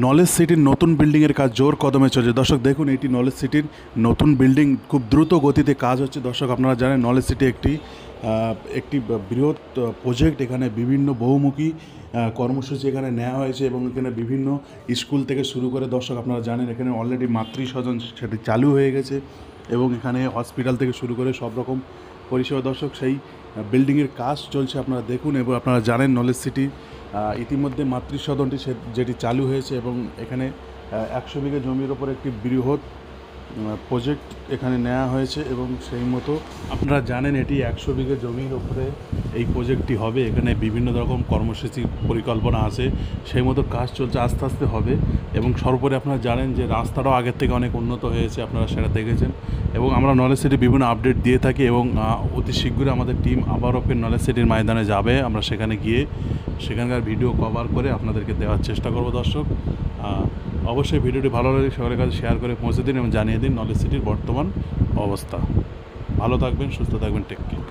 Knowledge সিটির নতুন বিল্ডিংয়ের কাজ জোর কদমে চলছে। দর্শক দেখুন, এটি নলেজ সিটির নতুন বিল্ডিং, খুব দ্রুত গতিতে কাজ হচ্ছে। দর্শক আপনারা জানেন নলেজ সিটি একটি বৃহৎ প্রজেক্ট। এখানে বিভিন্ন বহুমুখী কর্মসূচি এখানে নেওয়া হয়েছে এবং এখানে বিভিন্ন স্কুল থেকে শুরু করে, দর্শক আপনারা জানেন এখানে অলরেডি মাতৃসদন সেটি চালু হয়ে গেছে এবং এখানে হসপিটাল থেকে শুরু করে সব রকম পরিষেবা। দর্শক সেই বিল্ডিংয়ের কাজ চলছে আপনারা দেখুন। এবং আপনারা জানেন নলেজ সিটি ইতিমধ্যে মাতৃসদনটি যেটি চালু হয়েছে এবং এখানে 100 বিঘা জমির ওপর একটি বৃহৎ প্রজেক্ট এখানে নেওয়া হয়েছে এবং সেই মতো আপনারা জানেন এটি 100 বিঘা জমির ওপরে এই প্রজেক্টটি হবে। এখানে বিভিন্ন রকম কর্মসূচি পরিকল্পনা আছে, সেই মতো কাজ চলছে, আস্তে আস্তে হবে। এবং সর্বোপরি আপনারা জানেন যে রাস্তাটাও আগের থেকে অনেক উন্নত হয়েছে, আপনারা সেটা দেখেছেন। এবং আমরা নলেজ সিটি বিভিন্ন আপডেট দিয়ে থাকি এবং অতি শীঘ্রই আমাদের টিম আবারও ফের নলেজ সিটির ময়দানে যাবে। আমরা সেখানে গিয়ে সেখানকার ভিডিও কভার করে আপনাদেরকে দেওয়ার চেষ্টা করব। দর্শক অবশ্যই ভিডিওটি ভালো লাগলে সকলের কাছে শেয়ার করে পৌঁছে দিন এবং জানিয়ে দিন নলেজ সিটির বর্তমান অবস্থা। ভালো থাকবেন, সুস্থ থাকবেন, টেক কেয়ার।